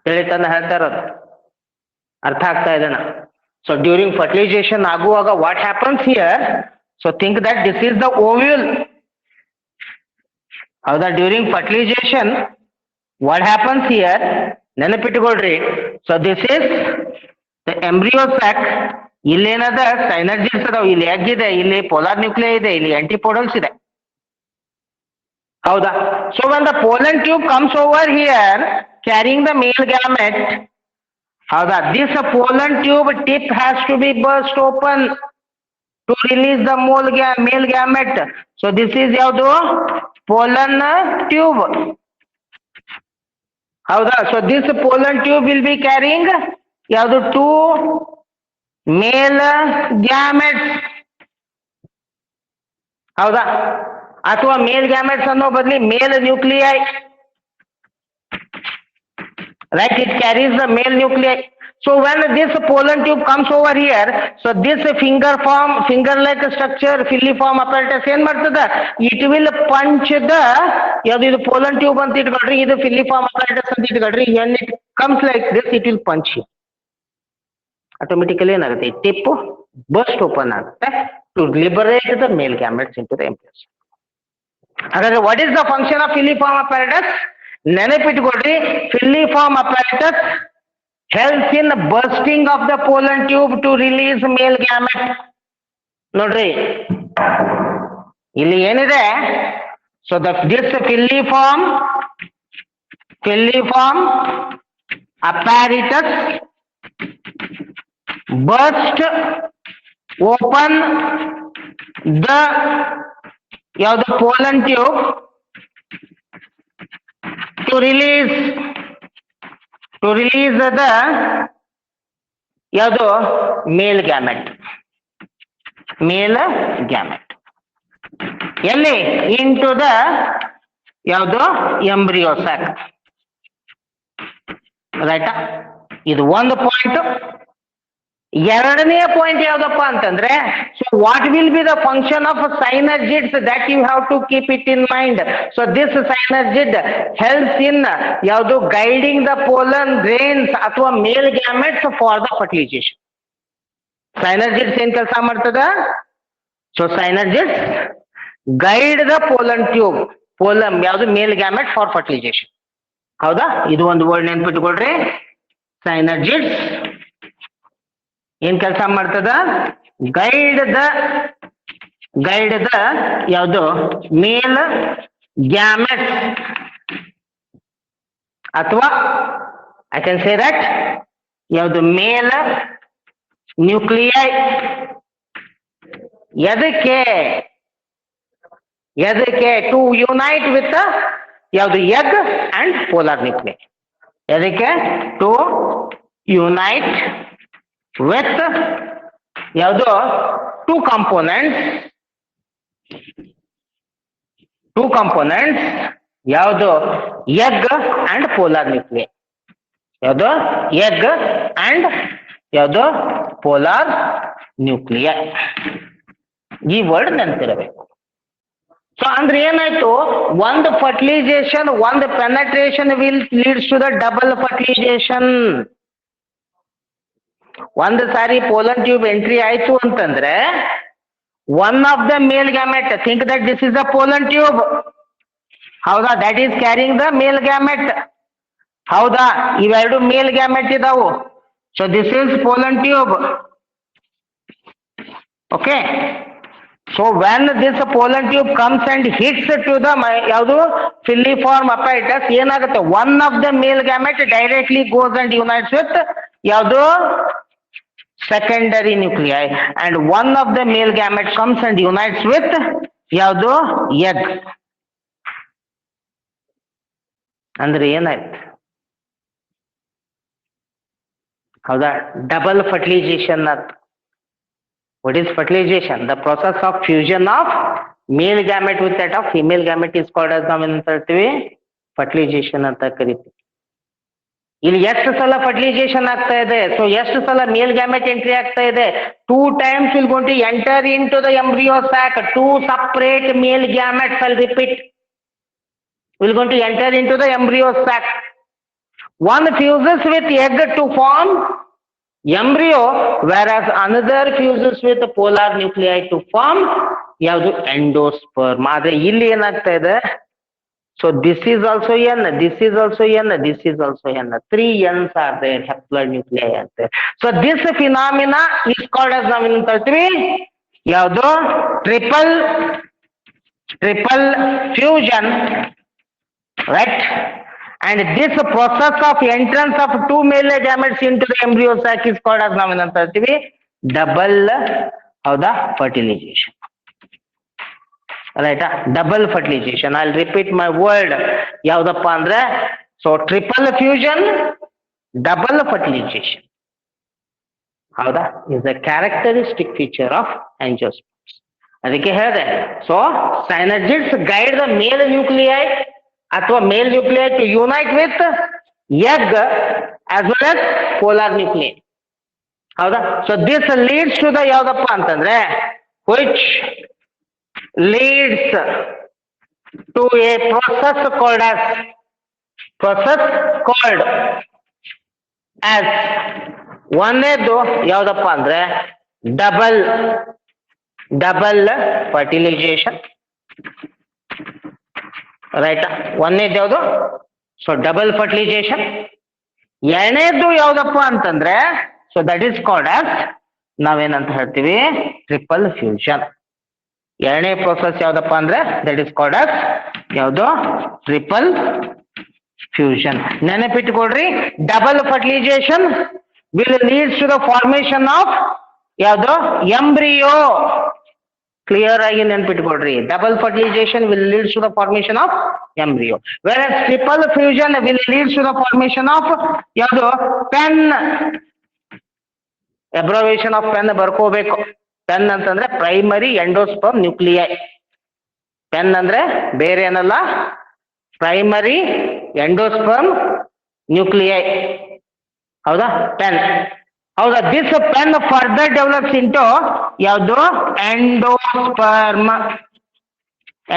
ತಿಳಿತಂದ ಹೇಳ್ತಾ ಇರೋದು ಅರ್ಥ ಆಗ್ತಾ ಇದೆನಾ? ಸೊ ಡ್ಯೂರಿಂಗ್ ಫರ್ಟಿಲೈಸೇಷನ್ ಆಗುವಾಗ what happens here? So think that this is the ovule. ಹೌದಾ? During fertilisation what happens here? ನೆನಪಿಟ್ಟುಕೊಳ್ರಿ. So this is the embryo sac. ಇಲ್ಲೇನದ? ಸೈನರ್ಜಿಡ್ಸ್ ಅದಾವ, ಇಲ್ಲಿ ಎಗ್ ಇದೆ, ಇಲ್ಲಿ ಪೋಲಾರ್ ನ್ಯೂಕ್ಲಿಯೈ ಇದೆ, ಇಲ್ಲಿ ಆಂಟಿಪೋಡಲ್ಸ್ ಇದೆ. ಹೌದಾ? So when the pollen tube comes over here carrying the male gamete, ಹೌದಾ, this pollen tube tip has to be burst open to release the male gamete. So this is ಯಾವುದು? pollen tube. ಹೌದಾ? So this pollen tube will be carrying ಯಾವುದು? 2 male gametes. ಹೌದಾ? ಅಥವಾ male gametes ಅನ್ನೋ ಬದಲಿ ಮೇಲ್ nuclei, right? It carries the male nuclei. So when this pollen tube comes over here, so this finger like structure filiform apparatus ಏನ್ ಮಾಡ್ತದ? It will punch the ಯಾವುದು? ಇದು pollen tube ಅಂತ ಇಟ್ಕೊಳ್ರಿ, ಇದು filiform apparatus ಅಂತ ಇಟ್ಕೊಳ್ರಿ. when it comes like this, it will punch you. Automatically ಏನಾಗುತ್ತೆ? Tip burst open ಆಗುತ್ತೆ to liberate the male gametes into the embryo. ಹಾಗಾದ್ರೆ what is the function of filiform apparatus? ನೆನಪಿಟ್ಕೊಳ್ರಿ, filiform apparatus helps in bursting of the pollen tube to release male gamete. ನೋಡ್ರಿ ಇಲ್ಲಿ ಏನಿದೆ? So this filiform apparatus burst open the ಯಾವುದು? Pollen tube to release the ಯಾವುದು? Male gamete. ಎಲ್ಲಿ? Into the ಯಾವುದು? Embryo sac. ರೈಟಾ? ಇದು ಒಂದು ಪಾಯಿಂಟ್. ಎರಡನೇ ಪಾಯಿಂಟ್ ಯಾವ್ದಪ್ಪ ಅಂತಂದ್ರೆ, so what will be the function of synergids that you have to keep it in mind. So this synergid helps in ಯಾವುದು ಗೈಡಿಂಗ್ ದ ಪೋಲನ್ ಗ್ರೇನ್ಸ್ ಅಥವಾ male gametes for the fertilisation. Synergids ಏನ್ ಕೆಲಸ ಮಾಡ್ತದ? So synergids guide the pollen tube, pollen ಯಾವುದು male gamete for fertilisation. ಹೌದಾ? ಇದು ಒಂದು word ನೆನ್ಪಿಟ್ಕೊಳ್ರಿ. ಸೈನರ್ಜಿಡ್ಸ್ ಏನ್ ಕೆಲಸ ಮಾಡ್ತದ? ಗೈಡ್ ದ ಯಾವುದು ಮೇಲ್ ಗ್ಯಾಮೆಟ್ ಅಥವಾ ಐ ಕ್ಯಾನ್ ಸೇ ದಟ್ ಯಾವುದು ಮೇಲ್ ನ್ಯೂಕ್ಲಿಯೈ. ಎದಕ್ಕೆ ಟು ಯುನೈಟ್ ವಿತ್ ಯಾವುದು ಎಗ್ ಅಂಡ್ ಪೋಲಾರ್ ನ್ಯೂಕ್ಲಿಯೈ. ಎದಕ್ಕೆ? ಟು ಯುನೈಟ್ ವಿತ್ ಯಾವುದು ಟೂ ಕಾಂಪೋನೆಂಟ್ಸ್ ಯಾವುದು ಎಗ್ ಅಂಡ್ ಪೋಲಾರ್ ನ್ಯೂಕ್ಲಿಯೈ. ಯಾವುದು? ಎಗ್ ಅಂಡ್ ಯಾವುದು ಪೋಲಾರ್ ನ್ಯೂಕ್ಲಿಯೈ. ಈ ವರ್ಡ್ ನೆನಪಿರಬೇಕು. ಸೊ ಅಂದ್ರೆ ಏನಾಯ್ತು? ಒಂದು ಫರ್ಟಿಲೈಸೇಷನ್, ಒಂದು penetration will leads to the double fertilisation. ಒಂದು ಸಾರಿ ಪೋಲನ್ ಟ್ಯೂಬ್ ಎಂಟ್ರಿ ಆಯ್ತು ಅಂತಂದ್ರೆ one of the male gamete, think that this is the pollen tube. ಹೌದಾ? That is carrying the male gamete. ಹೌದಾ? ಇವೆರಡು ಮೇಲ್ ಗ್ಯಾಮೆಟ್ ಇದಾವು. So this is pollen tube. Okay. So when this pollen tube comes and hits to the ಯಾವುದು filiform apparatus, ಏನಾಗುತ್ತೆ? One of the male gamete directly goes and unites with ಯಾವುದು secondary nuclei, and one of the male gamete comes and unites with ಯಾವುದು egg. ಅಂದ್ರೆ ಏನಾಯ್ತು? ಹೌದಾ? Double fertilisation. What is fertilization? The process of fusion of male gamete with that of female gamete is called as ನಾವೇನಂತ ಹೇಳ್ತೀವಿ? Fertilisation ಅಂತ ಕರಿತೀವಿ. ಇಲ್ಲಿ ಎಷ್ಟು ಸಲ ಫರ್ಟಿಲೈಸೇಷನ್ ಆಗ್ತಾ ಇದೆ? ಸೊ ಎಷ್ಟು ಸಲ ಮೇಲ್ ಗ್ಯಾಮೆಟ್ ಎಂಟ್ರಿ ಆಗ್ತಾ ಇದೆ? 2 times will going to enter into the embryo sac. 2 separate male gametes, I'll repeat, will going to enter into the embryo sac. One fuses with egg to form embryo, whereas another fuses with polar nuclei to form ಯಾವುದು endosperm. ಆದ್ರೆ ಇಲ್ಲಿ ಏನಾಗ್ತಾ ಇದೆ? So this is also N, this is also N, this is also N. 3 N's are there, haploid nuclei ಅಂತ. So this phenomena is called as ನಾವೇನಂತ ಹೇಳ್ತೀವಿ? ಯಾವುದು? Triple fusion, right? And this process of entrance of 2 male gametes into the embryo sac is called as ನಾವೇನಂತ ಹೇಳ್ತೀವಿ? Double ಹೌದಾ fertilisation. ರೈಟಾ? Double fertilisation. I repeat my word. ಯಾವ್ದಪ್ಪ ಅಂದ್ರೆ so triple fusion, double fertilisation. ಹೌದಾ? Is the characteristic feature of angiosperms. ಅದಕ್ಕೆ ಹೇಳಿದೆ. So synergids guide the male nuclei ಅಥವಾ male nuclei to unite with egg as well as polar nuclei. ಹೌದಾ? So this leads to the ಯಾವ್ದಪ್ಪ ಅಂತಂದ್ರೆ which leads to a process called as ಒಂದೇದು ಯಾವ್ದಪ್ಪ ಅಂದ್ರೆ double fertilisation. Right? ಒಂದೇದು ಯಾವುದು? So double fertilisation. ಎರಡನೇದು ಯಾವ್ದಪ್ಪ ಅಂತಂದ್ರೆ so that is called as ನಾವೇನಂತ ಹೇಳ್ತೀವಿ? Triple fusion. ಎರಡನೇ ಪ್ರೋಸೆಸ್ ಯಾವ್ದಪ್ಪ ಅಂದ್ರೆ ದಟ್ ಈಸ್ ಕಾಲ್ಡ್ ಆಸ್ ಯಾವುದು? Triple fusion. ನೆನಪಿಟ್ಕೊಳ್ರಿ, double fertilisation will leads to the formation of ಯಾವುದು? ಎಂಬ್ರಿಯೋ. ಕ್ಲಿಯರ್ ಆಗಿ ನೆನಪಿಟ್ಕೊಳ್ರಿ. Double fertilisation will leads to the formation of embryo, where triple fusion will leads to the formation of ಯಾವುದು? PEN. Abbreviation of PEN ಬರ್ಕೋಬೇಕು. PEN ಅಂತಂದ್ರೆ primary endosperm nuclei. Pen ಅಂದ್ರೆ ಬೇರೆ ಏನಲ್ಲ, primary endosperm nuclei. ಹೌದಾ? Pen. ಹೌದಾ, this pen further develops into ಯಾವುದು endosperm.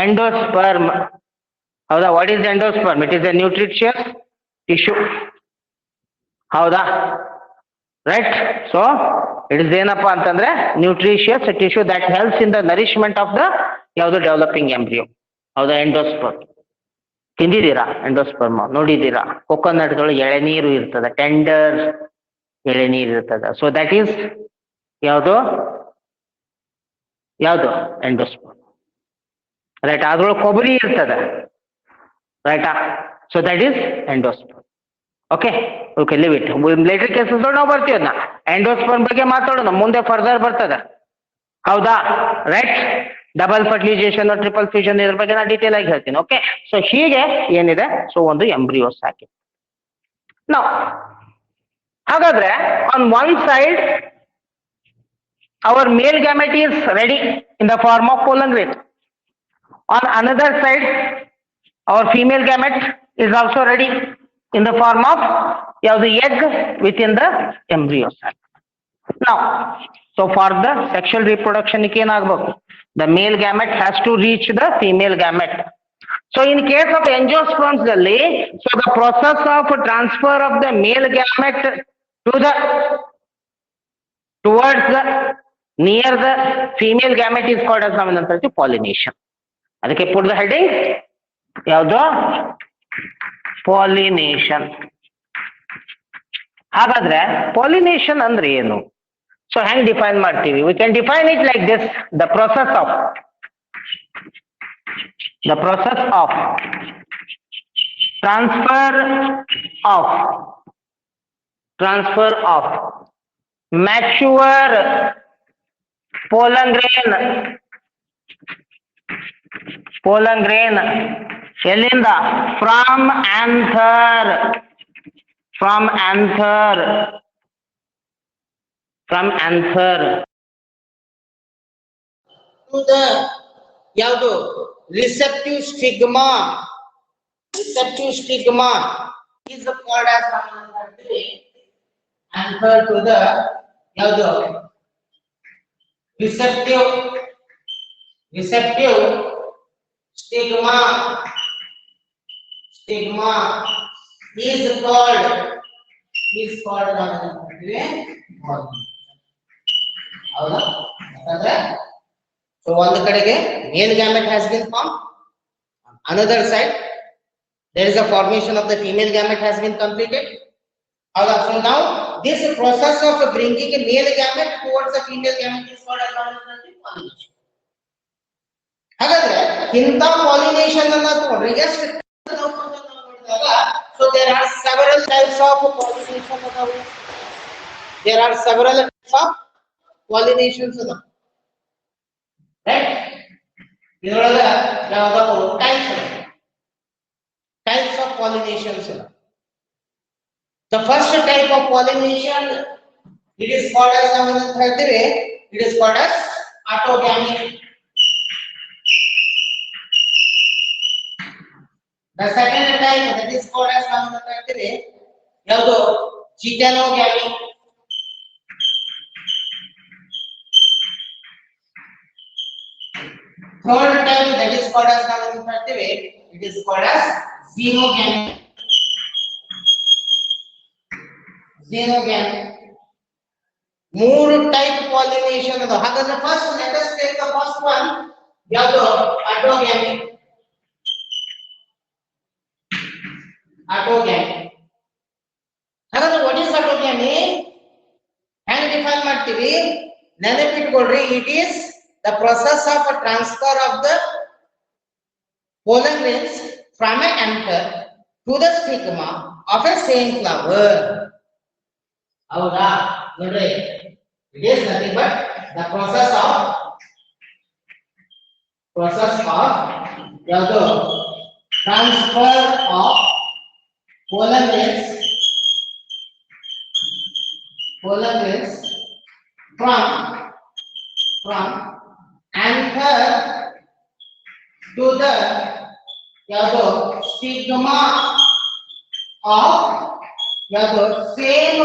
Endosperm ಹೌದಾ. What is endosperm? It is A nutritious tissue. ಹೌದಾ, ರೈಟ್. ಸೊ ಇಟ್ ಇಸ್ ಏನಪ್ಪಾ ಅಂತಂದ್ರೆ nutritious tissue that helps in the nourishment of the ಯಾವುದು developing embryo. ಹೌದಾ, endosperm ತಿಂದಿದ್ದೀರಾ? Endosperm ನೋಡಿದ್ದೀರಾ? ಕೊಕೊನಟ್ಗಳು ಎಳೆನೀರು ಇರ್ತದೆ, tender ಎಳೆನೀರು ಇರ್ತದೆ. ಸೊ ದಟ್ ಈಸ್ ಯಾವುದು ಯಾವುದು ಎಂಡೋಸ್ಪರ್ಮ್, ರೈಟ್. ಅದ್ರೊಳಗೆ ಕೊಬ್ಬರಿ ಇರ್ತದೆ, ರೈಟಾ. So that is endosperm. Okay okay, leave it. Later cases ನಾವು ಬರ್ತೀವಿ ಅದನ್ನ ಎಂಡೋಸ್ಪರ್ಮ್ ಬಗ್ಗೆ ಮಾತಾಡೋಣ, ಮುಂದೆ ಫರ್ದರ್ ಬರ್ತದೆ. ಹೌದಾ, right. Double fertilisation, triple fusion, ಇದ್ರ ಬಗ್ಗೆ ನಾನು ಡೀಟೇಲ್ ಆಗಿ ಹೇಳ್ತೀನಿ. ಓಕೆ, ಸೊ ಹೀಗೆ ಏನಿದೆ, ಸೊ ಒಂದು ಎಂಬ್ರಿಯೋಸ್ ಹಾಕಿ ನಾವು. ಹಾಗಾದ್ರೆ on one side our male gamete is ready in the form of pollen grain. On another side our female gamete is also ready in the form of the egg within the embryo sac. Now, so for the sexual reproduction the male gamete has to reach the female gamete. So in case of angiosperms, so the process of transfer of the male gamete towards the near the female gamete is called as pollination. ಅದಕ್ಕೆ put the heading ಯಾವುದು pollination. ಹಾಗಾದ್ರೆ pollination ಅಂದ್ರೆ ಏನು? So ಹೆಂಗ್ define ಮಾಡ್ತೀವಿ? We can define it like this: the process of transfer of mature pollen grain ಎಲ್ಲಿಂದ? from anther to the ಯಾವುದು receptive stigma is called as anther to the ಯಾವುದು receptive stigma is called ಹೌದಾ? ಯಾಕಂದ್ರೆ so ಒಂದು ಕಡೆಗೆ male gamete has been formed, on another side there is a formation of the female gamete has been completed. So now this process of bringing a male gamete towards the female gamete is called as pollination. ಹಾಗಾದ್ರೆ ಇಂಥ pollination ಅನ್ನ ತಗೊಂಡ್ರೆ ಎಷ್ಟು ನೋಡಿದಾಗ, so there are several types of pollination ಅದಾವೆ. Right? ಇದರೊಳಗ ಯಾವ್ದಾದ್ರು types of pollinations ಅದಾವೆ. The first type of pollination, it is called as autogamy. The second type, that is called as ಯಾವುದು geitonogamy. Third type, that is called as it is called as xenogamy. ಮೂರು type pollination ಅದು. ಹಾಗಾದ್ರೆ first let us take the first one, ಯಾವುದು autogamy. ಹಾಗಾದ್ರೆ what is autogamy? ಹೆಂಗ್ define ಮಾಡ್ತೀವಿ? ನೆನಪಿಟ್ಕೊಳ್ರಿ, it is the process of transfer of the pollen grains from an anther to the stigma of a same flower. ಹೌದಾ? ನೋಡ್ರಿ, it is nothing but the process of ಯಾವುದು transfer of pollen grains from anther to the ಯಾವುದು stigma of ಯಾವುದು same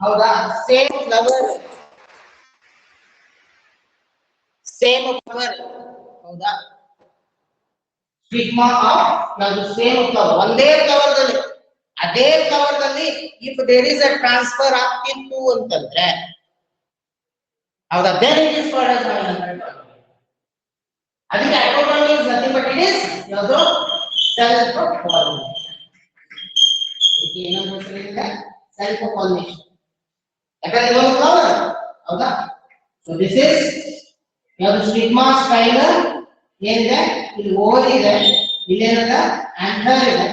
ಹೌದಾ same flower ಹೌದಾ stigma of ಯಾವುದು same flower ಒಂದೇ ಫ್ಲವರ್ ದಲ್ಲಿ ಅದೇ ಫ್ಲವರ್ ದಲ್ಲಿ if there is a transfer ಆಗ್ತಿತ್ತು ಅಂತಂದ್ರೆ ಹೌದಾ ದೇರ್ ಇಸ್ ಕಾಲ್ಡ್ as ಅದಕ್ಕೆ autogamy is nothing but it is ಯಾವುದು ಸೆಲ್ಫ್ ಪಾಲಿನೇಷನ್ ಇದಕ್ಕೆ ಏನಂತ ಹೆಸರಿದೆ ಸೆಲ್ಫ್ ಪಾಲಿನೇಷನ್ ಯಾಕಂದ್ರೆ ಇದೊಂದು ಫ್ಲವರ್ ಹೌದಾ ಸೊ ದಿಸ್ ಇಸ್ ಯಾವುದು ಸ್ಟಿಗ್ಮಾ ಸ್ಪೈರಲ್ ಏನಿದೆ ಇಲ್ಲಿ ಓವರ್ ಇದೆ ಇಲ್ಲೇನದ ಆಂಥರ್ ಇದೆ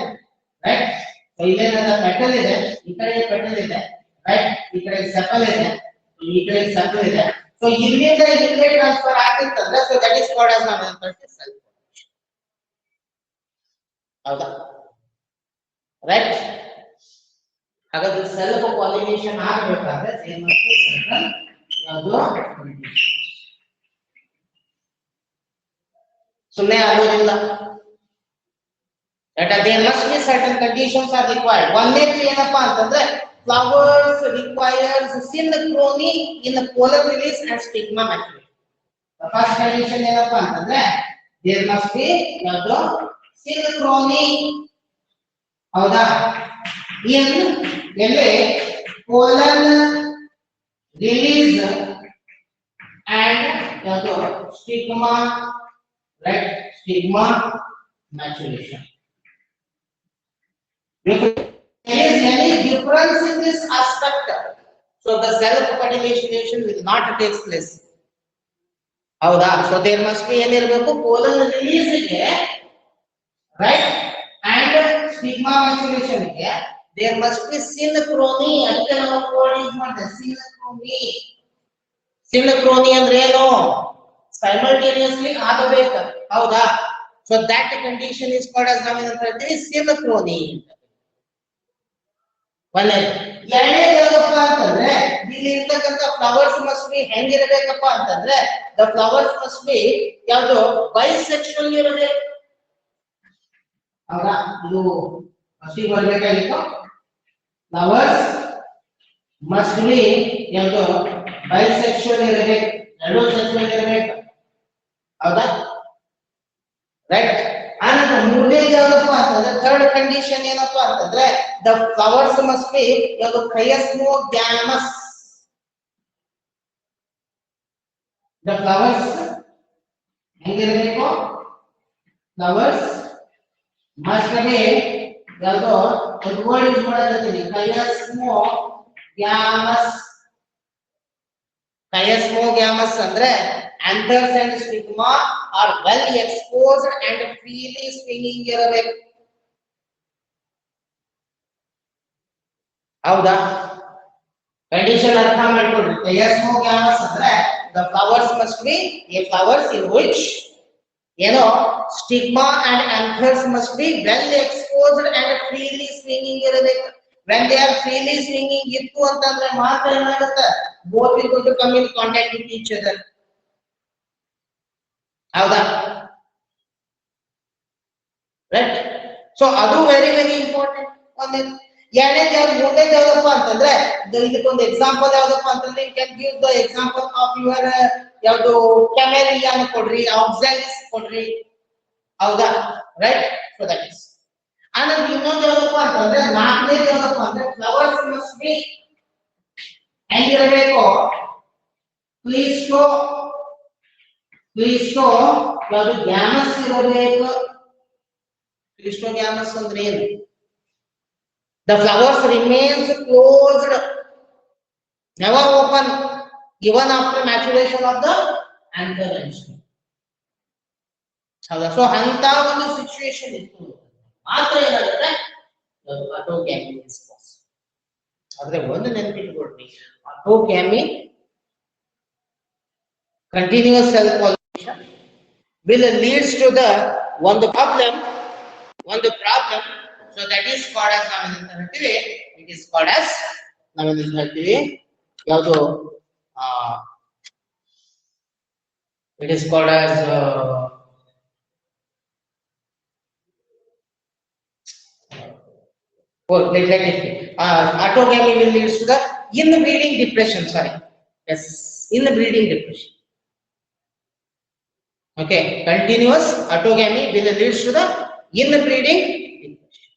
ರೈಟ್ ಸೊ ಇಲ್ಲೇನದ ಪೆಟಲ್ ಇದೆ ಈ ಕಡೆ ಪೆಟಲ್ ಇದೆ ರೈಟ್ ಈ ಕಡೆ ಸೆಪಲ್ ಇದೆ ಈ ಕಡೆ ಸೆಪಲ್ ಇದೆ ಸೊ ಇಲ್ಲಿಂದ ಇಲ್ಲಿಗೆ ಟ್ರಾನ್ಸ್ಫರ್ ಆಗ್ತಿತ್ತಂದ್ರೆ so that is called as ನಾವು ಹೇಳ್ತೀವಿ ಸೆಲ್ಫ್ ಹೌದಾ ರೈಟ್ ಹಾಗಾದ್ರೆ ಸೆಲ್ಫ್ ಪಾಲಿನೇಷನ್ ಆಗಬೇಕಾದ್ರೆ ಸೇಮ್ ಸರ್ಕಲ್ ಯಾವುದು ಸುಮ್ಮನೆ ಆಗೋದಿಲ್ಲ that there must be certain conditions are required ಒಂದೇದು ಏನಪ್ಪಾ ಅಂತಂದ್ರೆ flowers requires synchrony in the polar release and stigma maturation the first condition ಏನಪ್ಪಾ ಅಂತಂದ್ರೆ there must be ಯಾವುದು synchrony ಹೌದಾ in ಎಲ್ಲಿ pollen release and ಯಾವುದು stigma right stigma maturation if there is any difference in this aspect so the self pollination will not take place ಹೌದಾ so there must be ಏನಿರಬೇಕು pollen release ಗೆ right and stigma maturation ಗೆ there must be synchrony ಅದಕ್ಕೆ ನಾವು code use ಮಾಡ್ತೇವೆ synchrony ಅಂದ್ರೆ ಏನು simultaneously ಆಗಬೇಕು ಹೌದಾ so that condition is called as ನಾವೇನಂತ ಹೇಳ್ತೀವಿ synchrony ಒಳ್ಳೆ ಎರಡನೇದು ಯಾವ್ದಪ್ಪ ಅಂತಂದ್ರೆ ಇಲ್ಲಿ ಇರ್ತಕ್ಕಂಥ ಫ್ಲವರ್ಸ್ ಮಸ್ಟ್ ಬಿ ಹೆಂಗಿರಬೇಕಪ್ಪ ಅಂತಂದ್ರೆ ದ ಫ್ಲವರ್ಸ್ ಮಸ್ಟ್ ಬಿ ಯಾವುದು ಬೈಸೆಕ್ಷುವಲ್ ಇರಬೇಕು ಹೌದಾ ಇದು ಫಸ್ಟ್ ಬರ್ಬೇಕಾಗಿತ್ತು ಫ್ಲವರ್ಸ್ ಮಸ್ಟ್ ಬಿ ಯಾವುದು ಬೈಸೆಕ್ಷುವಲ್ ಇರಬೇಕು ಎರಡು ಸೆಕ್ಷುವಲ್ ಇರಬೇಕು ಹೌದಾ ರೈಟ್ ಆನಂತರ ಮೂರನೇದು ಯಾವ್ದಪ್ಪ ಅಂತಂದ್ರೆ ಥರ್ಡ್ ಕಂಡೀಷನ್ ಏನಪ್ಪಾ ಅಂತಂದ್ರೆ ದ ಫ್ಲವರ್ಸ್ ಮಸ್ಟ್ ಬಿ ಯಾವುದು ಕ್ರೈಸ್ಮೋಗ್ಯಾಮಸ್ ದ ಫ್ಲವರ್ಸ್ ಹೆಂಗಿರಬೇಕು ಫ್ಲವರ್ಸ್ ಮಸ್ಟ್ ಬಿ ಯಾವುದು ಒಂದು ವರ್ಡ್ ಯೂಸ್ ಮಾಡಕತ್ತೀನಿ ಕ್ರೈಸ್ಮೋಗ್ಯಾಮಸ್ ಅಂದ್ರೆ anthers and stigma are well exposed and freely swinging ಇರಬೇಕು ಹೌದಾ ಕಂಡೀಷನ್ ಅರ್ಥ ಮಾಡ್ಕೊಡ್ರಿ ಕ್ರೈಸ್ಮೋಗ್ಯಾಮಸ್ ಅಂದ್ರೆ the flowers must be a flowers in which ಏನೋ stigma and anthers must be well exposed and freely swinging ಇರಬೇಕು when they are freely swinging ಇತ್ತು ಅಂತಂದ್ರೆ ಮಾತ್ರ ಏನಾಗುತ್ತೆ both will going to come in contact with each other ಹೌದಾ right so ಅದು very very important ಒಂದೇದು ಎರಡನೇದು ಯಾವ್ದು ಮೂರನೇದು ಯಾವ್ದಪ್ಪ ಅಂತಂದ್ರೆ ಇದಕ್ಕೊಂದು ಎಕ್ಸಾಂಪಲ್ ಯಾವ್ದಪ್ಪ ಅಂತಂದ್ರೆ you can give the example of your ಯಾವ್ದು ಕ್ಯಾಮೆಲಿಯಾನ್ ಕೊಡ್ರಿ ಆಕ್ಸಾಲಿಸ್ ಕೊಡ್ರಿ ಹೌದಾ ರೈಟ್ ಸೊ ದಟ್ ಇಸ್ ಆನಂತರ ಇನ್ನೊಂದು ಯಾವ್ದಪ್ಪ ಅಂತಂದ್ರೆ ನಾಲ್ಕನೇದು ಯಾವ್ದಪ್ಪ ಅಂದ್ರೆ ಫ್ಲವರ್ಸ್ ಮಸ್ಟ್ ಬಿ ಹೆಂಗಿರಬೇಕು ಕ್ಲಿಸ್ಟೋ ಯಾವುದು ಗ್ಯಾಮಸ್ ಇರಬೇಕು ಕ್ಲಿಸ್ಟೋಗ್ಯಾಮಸ್ ಅಂದ್ರೆ ಏನು the flowers remains closed never open even after maturation of the anther and stem so ಅಂತ ಒಂದು ಸಿಚುವೇಶನ್ ಇತ್ತು ಮಾತ್ರ ಏನಾಗುತ್ತೆ ಆಟೋಗ್ಯಾಮಿ is possible ಆದ್ರೆ ಒಂದು ನೆನಪಿಟ್ಕೊಳ್ರಿ autogamy continuous cell pollination will leads to the one problem so that is called as ನಾವೇನಂತ ಹೇಳ್ತೀವಿ it is called as ನಾವೇನಂತ ಹೇಳ್ತೀವಿ ಯಾವುದು it is called as let it autogamy will leads to the inbreeding depression. Sorry, yes, inbreeding depression. Okay, continuous autogamy will leads to the inbreeding depression.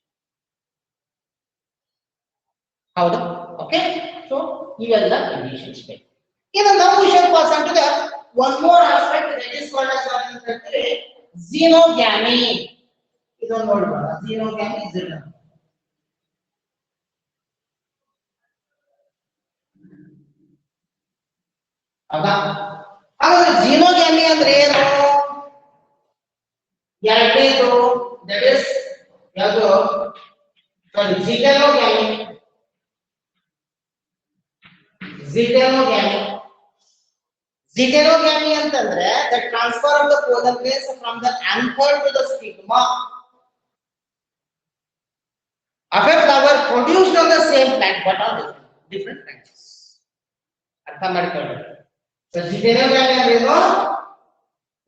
ಹೌದಾ? Okay, so ಇವೆಲ್ಲ conditions ಬೇಕು. ಈಗ ನಾವು we shall pass on to the one more aspect that is called as xenogamy. ಇದನ್ನು ನೋಡೋಣ. xenogamy is it? ಹೌದಾ? ಹಾಗಾದ್ರೆ xenogamy ಅಂದ್ರೆ ಏನು? ಎರಡನೇದು that is ಯಾವುದು? sorry, xenogamy. Xenogamy ಅಂತಂದ್ರೆ the transfer of the pollen grains from the anther to the stigma of a flower produced on the same plant but on different branches. ಅರ್ಥ ಮಾಡ್ಕೊಳ್ಳಿ. So xenogamy ಅಂದ್ರೆ ಏನು?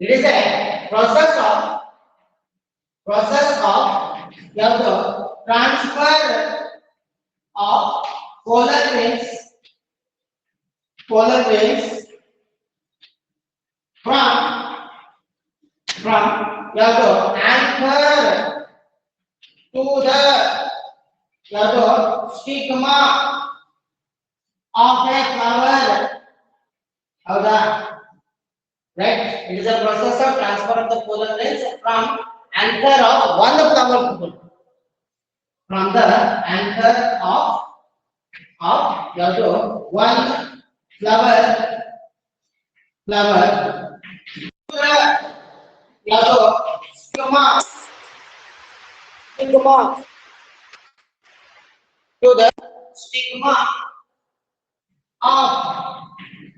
It is a process of ಯಾವುದು? transfer of pollen grains from ಯಾವುದು? anther to the ಯಾವುದು? stigma of a flower. ಹೌದಾ? right, it is a process of transfer of the pollen grains from anther of one flower from the anther of ಯಾವುದು? one flower ಯಾವುದು? stigma to the stigma of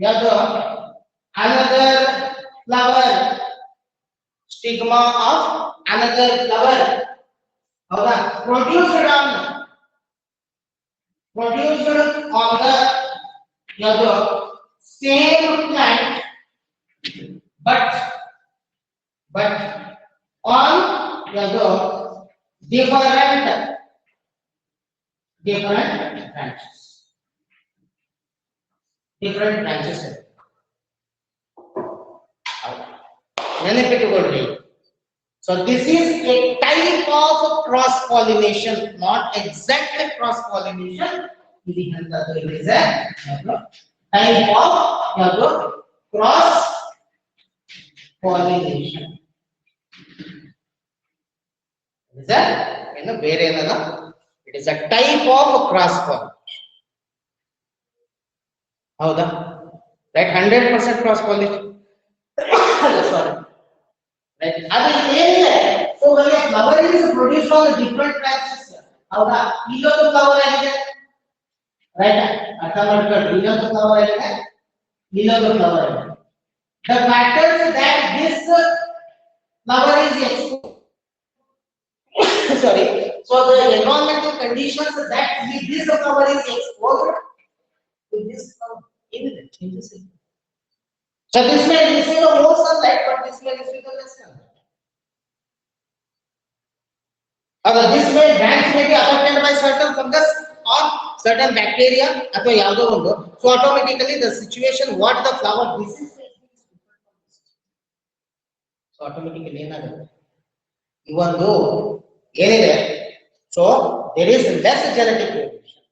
ಯಾವುದು? another flower. stigma of another flower. ಹೌದಾ? produced on the ಯಾವುದು? same plant but on ಯಾವುದು? different branches. ನೆನಪಿಟ್ಟುಕೊಳ್ಳಿ. So this is a type of cross pollination, not exact cross pollination. It is a type of cross pollination. Is that ಬೇರೆ ಏನಲ್ಲ? It is a type of cross pollination. ಹೌದಾ? Right, 100% cross pollination. Sorry. Right. ಅದು ಏನಿದೆ? So when a flower is produced on different branches, ಹೌದಾ? ಇಲ್ಲೊಂದು flower ಆಗಿದೆ. Right? ಅರ್ಥ ಮಾಡ್ಕೊಳ್ಳಿ. ಇಲ್ಲೊಂದು ಫ್ಲವರ್ ಆಗಿದೆ. ಇಲ್ಲೊಂದು ಫ್ಲವರ್ ಆಗಿದೆ. The factors that this flower is exposed. Sorry. So the environmental conditions that this flower is exposed to this flower changes it. So this may receive the more sunlight, but this may receive the less sunlight. This branch may be affected by certain fungus or certain bacteria ಅಥವಾ ಯಾವುದೋ ಒಂದು. So automatically the situation what the flower disease is so automatically ಏನಾಗುತ್ತೆ? ಇವೊಂದು ಏನಿದೆ? So there is less genetic variation.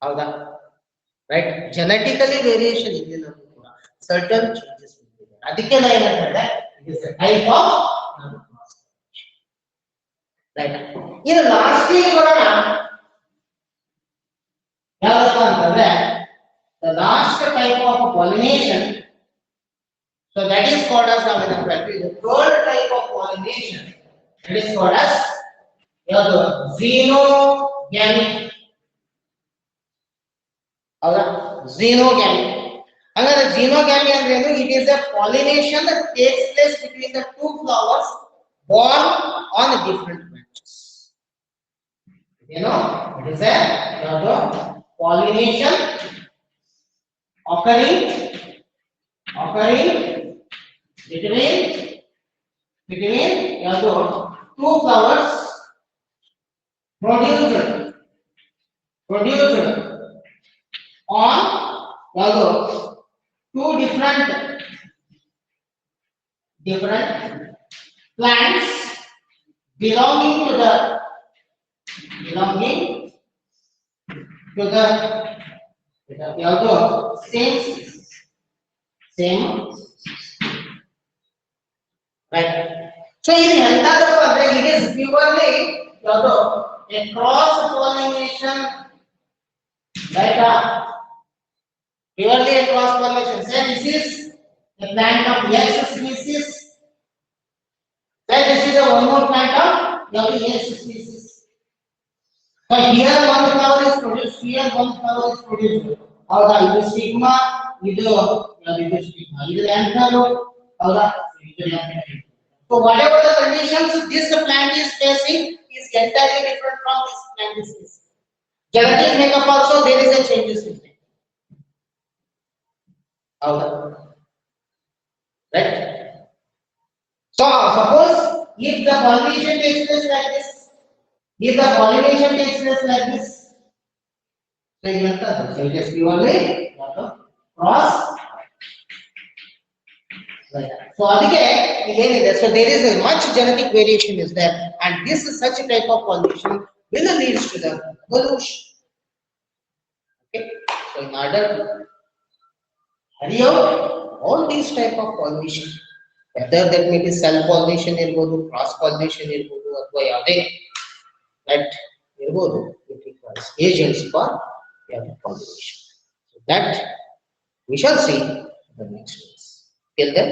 ಹೌದಾ? Right, genetically variation ಇದೆ ನಮಗೆ ಕೂಡ certain changes ಇದೆ. ಅದಕ್ಕೆ ನಾನು ಏನಂತಂದ್ರೆ it is a type of right. ಇದು ಲಾಸ್ಟ್ಲಿ ಬರೋಣ. ಯಾವಪ್ಪ ಅಂತಂದ್ರೆ the last type of pollination. So that is called as the third type of pollination. That is called as xenogamy. Xenogamy. Another xenogamy ಅಂದ್ರೆ it is a pollination that takes place between the two flowers born on different branches. You know, it is a pollination occurring between two flowers produced on ಯಾವುದು two different plants belonging to the ಯಾವುದು same right. So ಇದು ಎಂತದಪ್ಪ ಅಂದ್ರೆ it is purely ಯಾವುದು a cross pollination right. Purely a cross pollination. Say this is a plant of X species. Say this is a one more plant of X species. So here one flower is produced, here one flower is produced. ಹೌದಾ ಇದು stigma ಇದು stigma ಇದು anther ಹೌದಾ ಇದು anther. So whatever the conditions this plant is facing is entirely different from this plant is facing. Genetic makeup also there is a changes in it. Right. So suppose if the pollination takes place like this, so it is purely cross. Right. So so there is a much genetic variation is there, and this is such a type of pollination will leads to the evolution. Okay. So in order to carry out all these type of pollination, whether that may be self pollination irbodu, cross pollination irbodu, athwa yade that irbodu, it requires agents for pollination. So that we shall see the next class. Till then,